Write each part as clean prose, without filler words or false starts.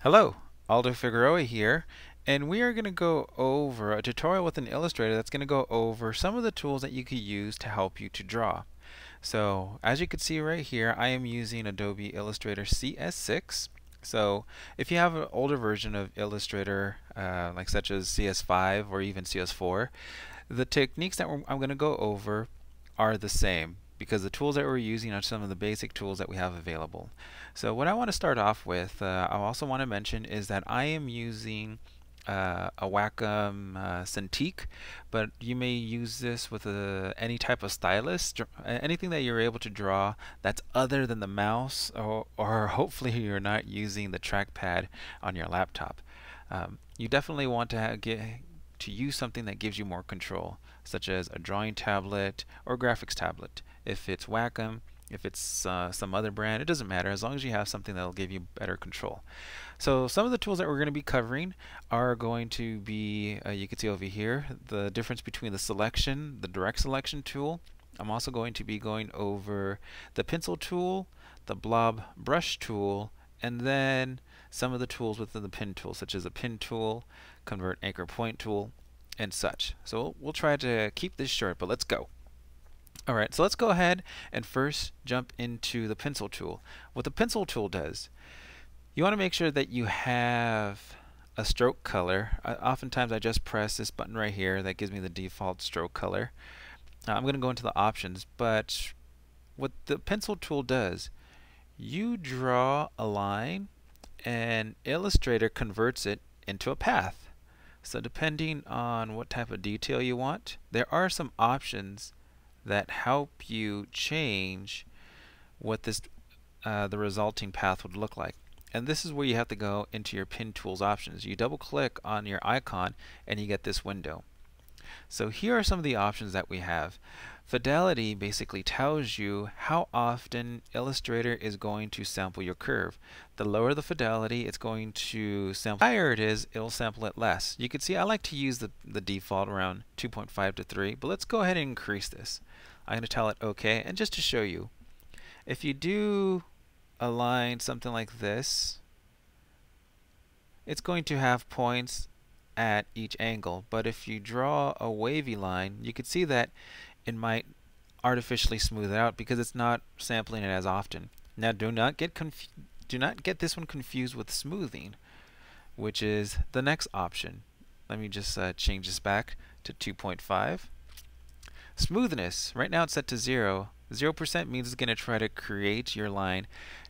Hello, Aldo Figueroa here, and we are going to go over a tutorial with an Illustrator that's going to go over some of the tools that you could use to help you to draw. So, as you can see right here, I am using Adobe Illustrator CS6. So, if you have an older version of Illustrator, like such as CS5 or even CS4, the techniques that I'm going to go over are the same because the tools that we're using are some of the basic tools that we have available. So what I want to start off with, I also want to mention is that I am using a Wacom Cintiq, but you may use this with any type of stylus, anything that you're able to draw that's other than the mouse, or hopefully you're not using the trackpad on your laptop. You definitely want to to use something that gives you more control, such as a drawing tablet or graphics tablet. If it's Wacom, if it's some other brand, it doesn't matter as long as you have something that will give you better control. So some of the tools that we're going to be covering are going to be, you can see over here, the difference between the direct selection tool. I'm also going to be going over the pencil tool, the blob brush tool, and then some of the tools within the pen tool, such as a pen tool, convert anchor point tool, and such. So we'll try to keep this short, but let's go. Alright, so let's go ahead and first jump into the pencil tool. What the pencil tool does, you want to make sure that you have a stroke color. Oftentimes I just press this button right here that gives me the default stroke color. I'm going to go into the options, but what the pencil tool does, you draw a line and Illustrator converts it into a path. So depending on what type of detail you want, there are some options that help you change what the resulting path would look like. And this is where you have to go into your pen tools options. You double click on your icon and you get this window. So here are some of the options that we have. Fidelity basically tells you how often Illustrator is going to sample your curve. The lower the fidelity, it's going to sample. The higher it is, it'll sample it less. You can see I like to use the default around 2.5 to 3, but let's go ahead and increase this. I'm going to tell it OK, and just to show you, if you do a line something like this, it's going to have points at each angle, but if you draw a wavy line, you can see that it might artificially smooth it out because it's not sampling it as often. Now do not get this one confused with smoothing, which is the next option. Let me just change this back to 2.5. Smoothness, right now it's set to 0. 0% means it's going to try to create your line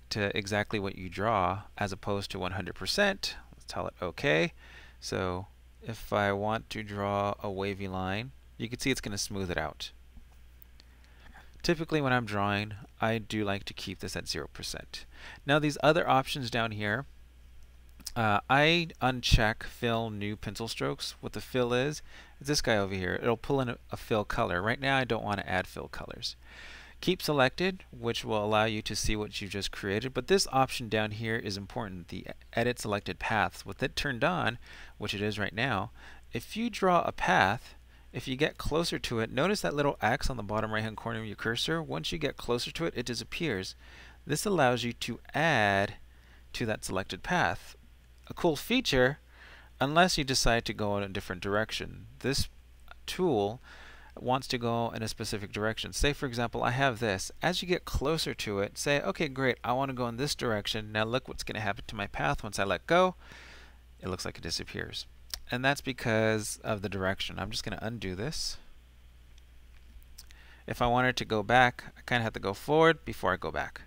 to exactly what you draw as opposed to 100%. Let's tell it OK. So if I want to draw a wavy line, you can see it's going to smooth it out. Typically when I'm drawing, I do like to keep this at 0%. Now these other options down here, I uncheck fill new pencil strokes. What the fill is this guy over here. It'll pull in a fill color. Right now I don't want to add fill colors. Keep selected, which will allow you to see what you just created, but this option down here is important, the edit selected paths. With it turned on, which it is right now, if you draw a path, if you get closer to it, notice that little X on the bottom right hand corner of your cursor. Once you get closer to it, it disappears. This allows you to add to that selected path. A cool feature, unless you decide to go in a different direction. This tool wants to go in a specific direction. Say for example I have this. As you get closer to it, say okay great, I want to go in this direction. Now look what's going to happen to my path once I let go. It looks like it disappears. And that's because of the direction. I'm just going to undo this. If I wanted to go back, I kind of have to go forward before I go back.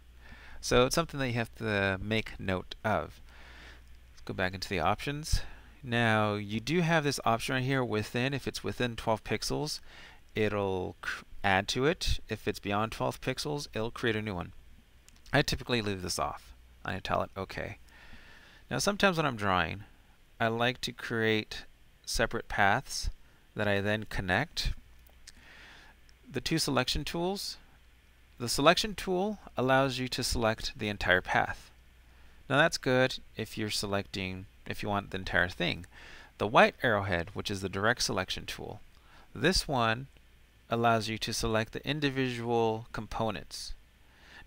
So it's something that you have to make note of. Let's go back into the options. Now you do have this option right here within. If it's within 12 pixels, it'll add to it. If it's beyond 12 pixels, it'll create a new one. I typically leave this off. I tell it OK. Now sometimes when I'm drawing, I like to create separate paths that I then connect. The two selection tools. The selection tool allows you to select the entire path. Now that's good if you're selecting, if you want the entire thing. The white arrowhead, which is the direct selection tool, this one allows you to select the individual components.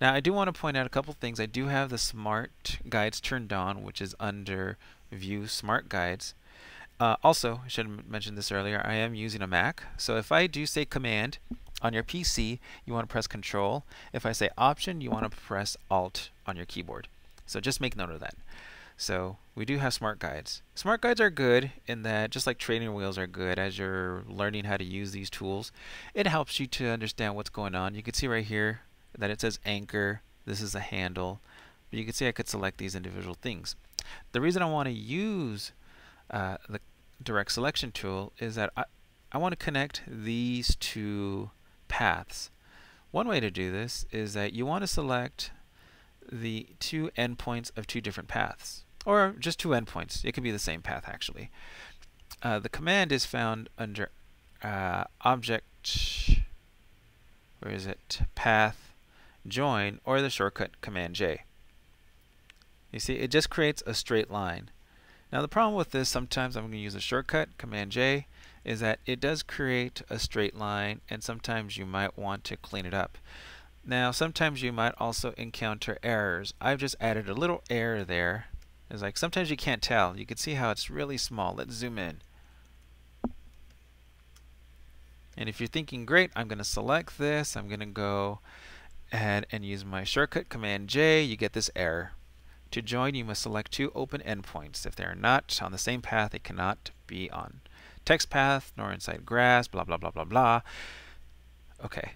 Now I do want to point out a couple things. I do have the Smart Guides turned on, which is under View Smart Guides. Also, I should have mentioned this earlier, I am using a Mac. So if I do say Command on your PC, you want to press Control. If I say Option, you want to press Alt on your keyboard. So just make note of that. So we do have Smart Guides. Smart Guides are good in that, just like training wheels are good, as you're learning how to use these tools, it helps you to understand what's going on. You can see right here that it says anchor. This is a handle. But you can see I could select these individual things. The reason I want to use the direct selection tool is that I want to connect these two paths. One way to do this is that you want to select the two endpoints of two different paths, or just two endpoints. It could be the same path actually. The command is found under Object, where is it? Path Join, or the shortcut Command J. You see, it just creates a straight line. Now the problem with this, sometimes I'm going to use a shortcut, Command J, is that it does create a straight line, and sometimes you might want to clean it up. Now sometimes you might also encounter errors. I've just added a little error there. It's like sometimes you can't tell. You can see how it's really small. Let's zoom in. And if you're thinking, great, I'm going to select this, I'm going to go ahead and use my shortcut, Command J, you get this error. To join, you must select two open endpoints. If they are not on the same path, they cannot be on text path nor inside grass, blah, blah, blah, blah, blah. Okay.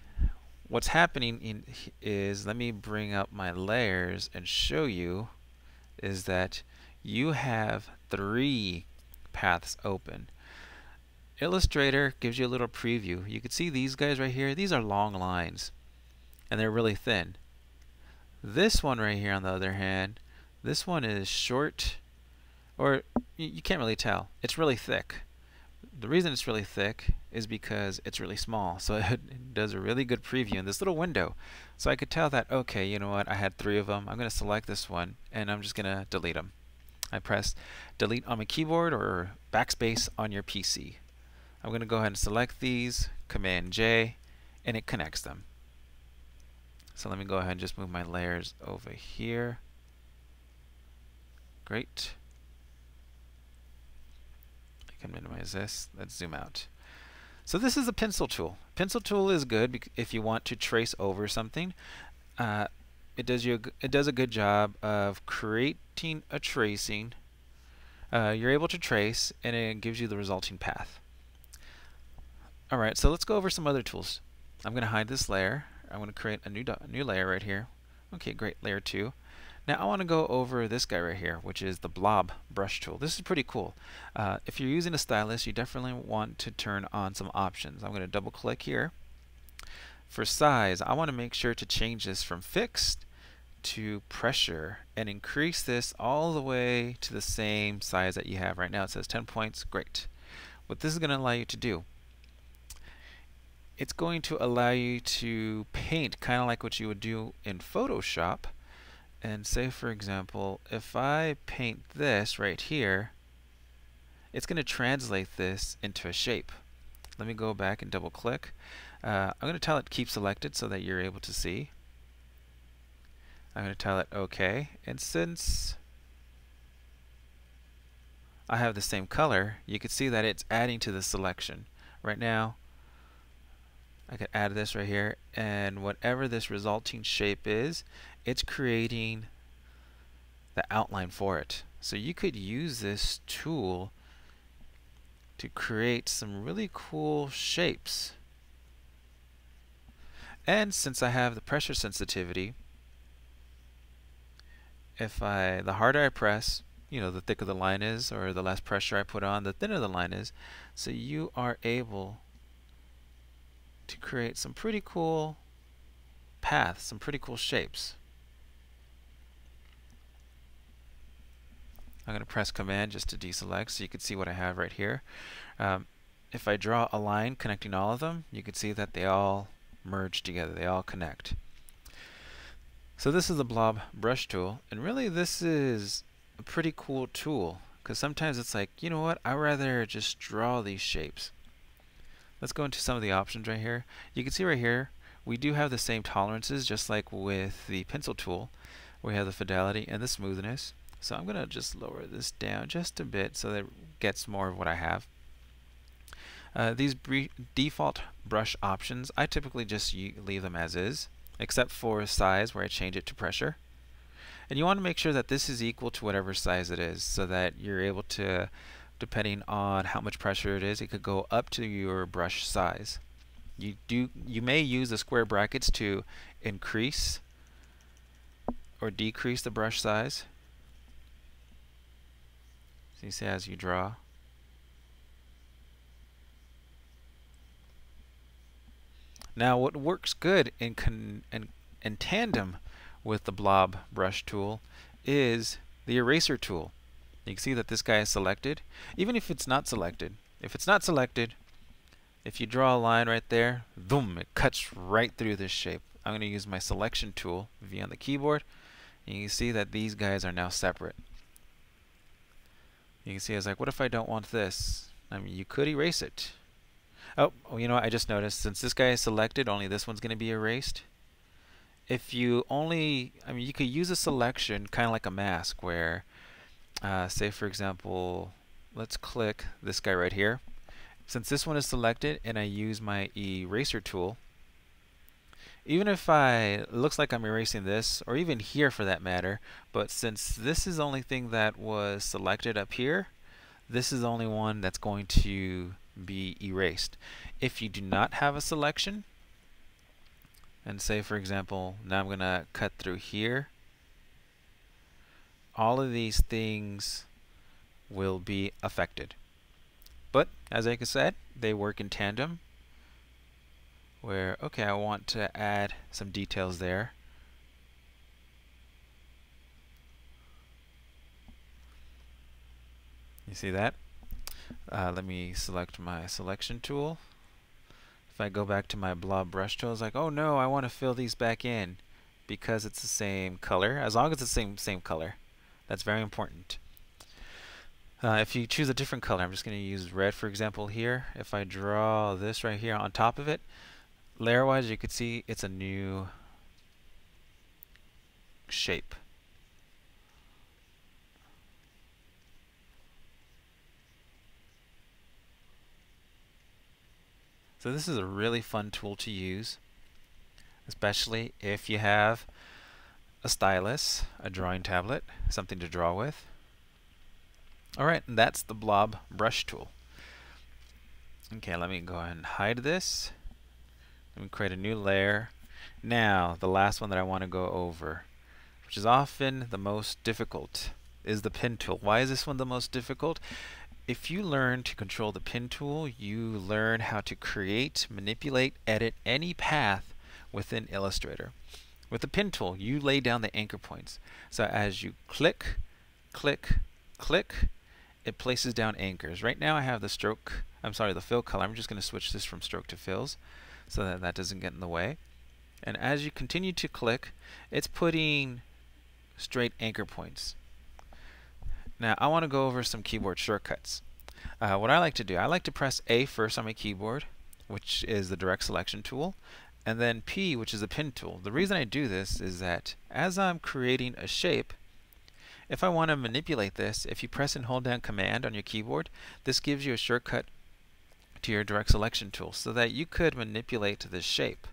What's happening is, let me bring up my layers and show you, is that you have three paths open. Illustrator gives you a little preview. You can see these guys right here. These are long lines, and they're really thin. This one right here, on the other hand, this one is short, or you can't really tell. It's really thick. The reason it's really thick is because it's really small. So it does a really good preview in this little window. So I could tell that, okay, you know what, I had three of them. I'm going to select this one, and I'm just going to delete them. I press delete on my keyboard or backspace on your PC. I'm going to go ahead and select these, Command J, and it connects them. So let me go ahead and just move my layers over here. Great. I can minimize this. Let's zoom out. So this is a pencil tool. Pencil tool is good if you want to trace over something. It does a good job of creating a tracing. You're able to trace, and it gives you the resulting path. Alright, so let's go over some other tools. I'm going to hide this layer. I'm going to create a new layer right here. Okay, great, layer 2. Now I want to go over this guy right here, which is the Blob brush tool. This is pretty cool. If you're using a stylus, you definitely want to turn on some options. I'm going to double click here. For size, I want to make sure to change this from fixed to pressure and increase this all the way to the same size that you have right now. It says 10 points. Great. What this is going to allow you to do, it's going to allow you to paint kind of like what you would do in Photoshop. And say, for example, if I paint this right here, it's going to translate this into a shape. Let me go back and double click. I'm going to tell it keep selected so that you're able to see. I'm going to tell it OK. And since I have the same color, you can see that it's adding to the selection. Right now, I could add this right here, and whatever this resulting shape is, it's creating the outline for it. So you could use this tool to create some really cool shapes. And since I have the pressure sensitivity, the harder I press, the thicker the line is, or the less pressure I put on, the thinner the line is. So you are able to create some pretty cool paths, some pretty cool shapes. I'm going to press Command just to deselect so you can see what I have right here. If I draw a line connecting all of them, you can see that they all merge together, they all connect. So this is the Blob brush tool, and really this is a pretty cool tool, because sometimes it's like, you know what, I'd rather just draw these shapes. Let's go into some of the options right here. You can see right here we do have the same tolerances, just like with the pencil tool. We have the fidelity and the smoothness. So I'm going to just lower this down just a bit so that it gets more of what I have. These default brush options, I typically just leave them as is, except for size, where I change it to pressure. And you want to make sure that this is equal to whatever size it is, so that you're able to, depending on how much pressure it is, it could go up to your brush size. You may use the square brackets to increase or decrease the brush size. So you see as you draw. Now what works good in tandem with the blob brush tool is the eraser tool. You can see that this guy is selected, even if it's not selected. If it's not selected, if you draw a line right there, boom, it cuts right through this shape. I'm going to use my selection tool, V on the keyboard, and you can see that these guys are now separate. You can see it's like, what if I don't want this? I mean, you could erase it. Oh, you know what, I just noticed, since this guy is selected, only this one's going to be erased. If you only, I mean, you could use a selection kind of like a mask where, say for example, let's click this guy right here. Since this one is selected and I use my eraser tool, even if it looks like I'm erasing this, or even here for that matter, but since this is the only thing that was selected up here, this is the only one that's going to be erased. If you do not have a selection, and say for example, now I'm going to cut through here, all of these things will be affected. But as I said, they work in tandem, where, okay, I want to add some details there. You see that? Let me select my selection tool. If I go back to my blob brush tool, it's like, oh no, I want to fill these back in because it's the same color, as long as it's the same color. That's very important. If you choose a different color, I'm just going to use red for example here. If I draw this right here on top of it, layer wise you could see it's a new shape. So this is a really fun tool to use, especially if you have a stylus, a drawing tablet, something to draw with. Alright, and that's the blob brush tool. Okay, let me go ahead and hide this. Let me create a new layer. Now, the last one that I want to go over, which is often the most difficult, is the pen tool. Why is this one the most difficult? If you learn to control the pen tool, you learn how to create, manipulate, edit any path within Illustrator. With the pen tool, you lay down the anchor points. So as you click, click, click, it places down anchors. Right now I have the the fill color. I'm just going to switch this from stroke to fills so that that doesn't get in the way. And as you continue to click, it's putting straight anchor points. Now I want to go over some keyboard shortcuts. What I like to do, I like to press A first on my keyboard, which is the direct selection tool, and then P, which is the pen tool. The reason I do this is that as I'm creating a shape, if I want to manipulate this, if you press and hold down Command on your keyboard, this gives you a shortcut to your direct selection tool so that you could manipulate this shape.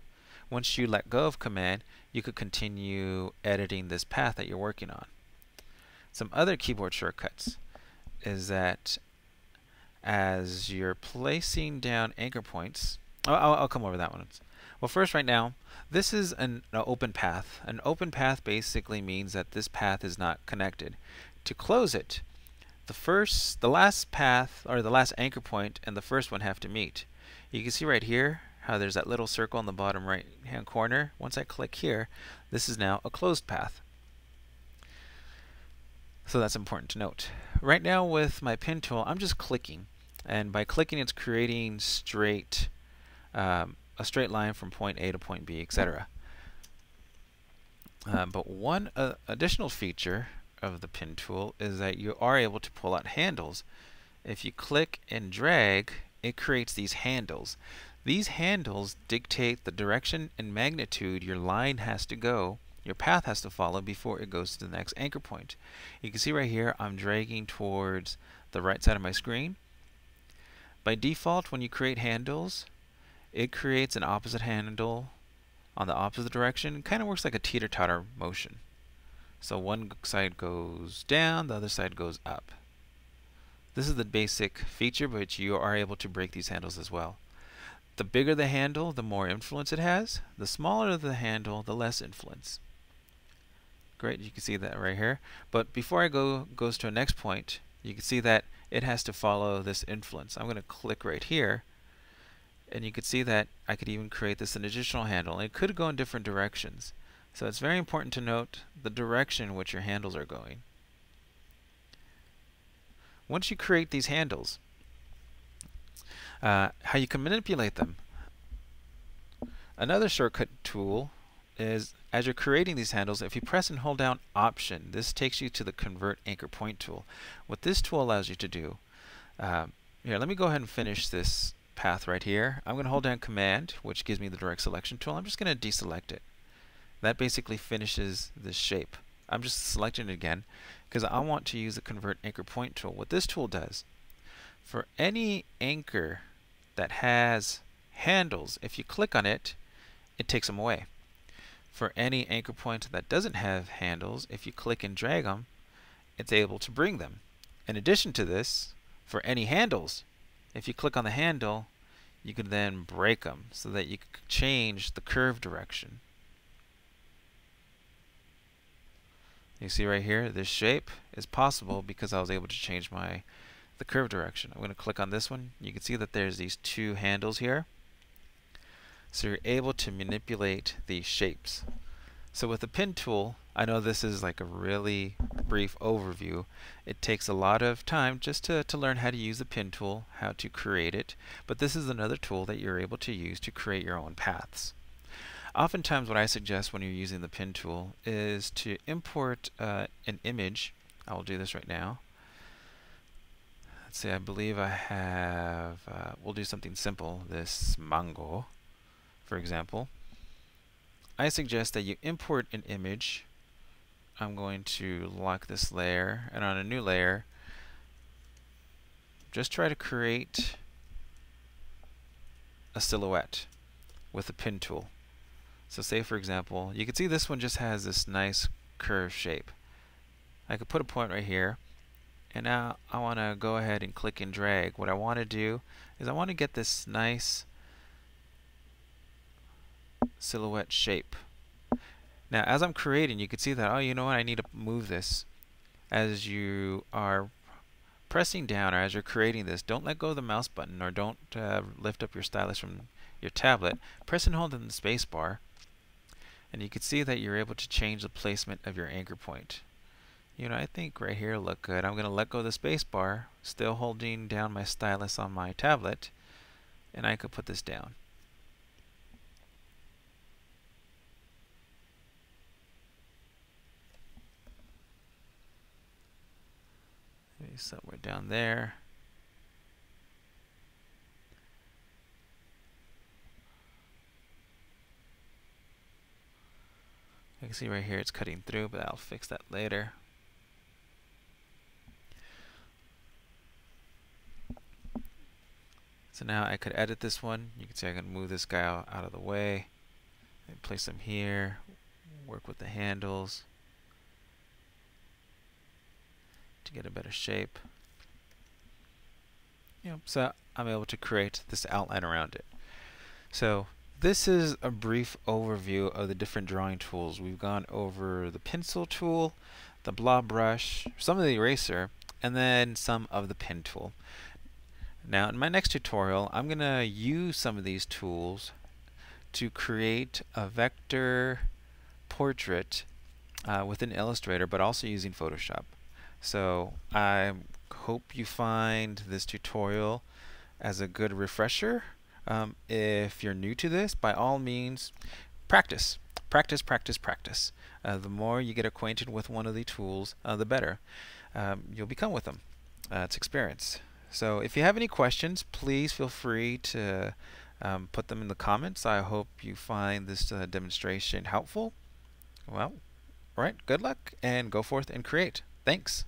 Once you let go of Command, you could continue editing this path that you're working on. Some other keyboard shortcuts is that as you're placing down anchor points, I'll come over that one. Well, first right now, this is an open path. An open path basically means that this path is not connected. To close it, the last path, or the last anchor point, and the first one have to meet. You can see right here how there's that little circle in the bottom right hand corner. Once I click here, this is now a closed path. So that's important to note. Right now with my pen tool, I'm just clicking, and by clicking it's creating a straight line from point A to point B, etc. But one additional feature of the pen tool is that you are able to pull out handles. If you click and drag, it creates these handles. These handles dictate the direction and magnitude your line has to go, your path has to follow before it goes to the next anchor point. You can see right here I'm dragging towards the right side of my screen. By default, when you create handles, it creates an opposite handle on the opposite direction. It kind of works like a teeter-totter motion. So one side goes down, the other side goes up. This is the basic feature, but you are able to break these handles as well. The bigger the handle, the more influence it has. The smaller the handle, the less influence. Great, you can see that right here. But before I goes to a next point, you can see that it has to follow this influence. I'm going to click right here, and you can see that I could even create this an additional handle. And it could go in different directions. So it's very important to note the direction in which your handles are going. Once you create these handles, how you can manipulate them. Another shortcut tool is, as you're creating these handles, if you press and hold down Option, this takes you to the Convert Anchor Point tool. What this tool allows you to do, here, let me go ahead and finish this path right here. I'm going to hold down Command, which gives me the direct selection tool. I'm just going to deselect it. That basically finishes this shape. I'm just selecting it again because I want to use the Convert Anchor Point tool. What this tool does, for any anchor that has handles, if you click on it, it takes them away. For any anchor point that doesn't have handles, if you click and drag them, it's able to bring them. In addition to this, for any handles, if you click on the handle, you can then break them so that you can change the curve direction. You see right here, this shape is possible because I was able to change the curve direction. I'm going to click on this one. You can see that there's these two handles here. So you're able to manipulate these shapes. So with the pin tool, I know this is like a really brief overview. It takes a lot of time just to learn how to use the pin tool, how to create it. But this is another tool that you're able to use to create your own paths. Oftentimes what I suggest when you're using the pin tool is to import an image. I will do this right now. Let's see, I believe I have, we'll do something simple, this mango, for example. I suggest that you import an image. I'm going to lock this layer, and on a new layer, just try to create a silhouette with the pin tool. So say, for example, you can see this one just has this nice curved shape. I could put a point right here, and now I want to go ahead and click and drag. What I want to do is I want to get this nice silhouette shape. Now as I'm creating, you can see that, oh, you know what, I need to move this. As you are pressing down, or as you're creating this, don't let go of the mouse button, or don't lift up your stylus from your tablet. Press and hold in the space bar, and you can see that you're able to change the placement of your anchor point. You know, I think right here will look good. I'm going to let go of the space bar, still holding down my stylus on my tablet, and I could put this down. Maybe somewhere down there. You can see right here it's cutting through, but I'll fix that later. So now I could edit this one. You can see I can move this guy out of the way and place him here, work with the handles to get a better shape. So I'm able to create this outline around it. So this is a brief overview of the different drawing tools. We've gone over the pencil tool, the blob brush, some of the eraser, and then some of the pen tool. Now in my next tutorial, I'm going to use some of these tools to create a vector portrait within Illustrator, but also using Photoshop. So I hope you find this tutorial as a good refresher. If you're new to this, by all means, practice. Practice, practice, practice. The more you get acquainted with one of the tools, the better you'll become with them. It's experience. So if you have any questions, please feel free to put them in the comments. I hope you find this demonstration helpful. Well, all right, good luck and go forth and create. Thanks.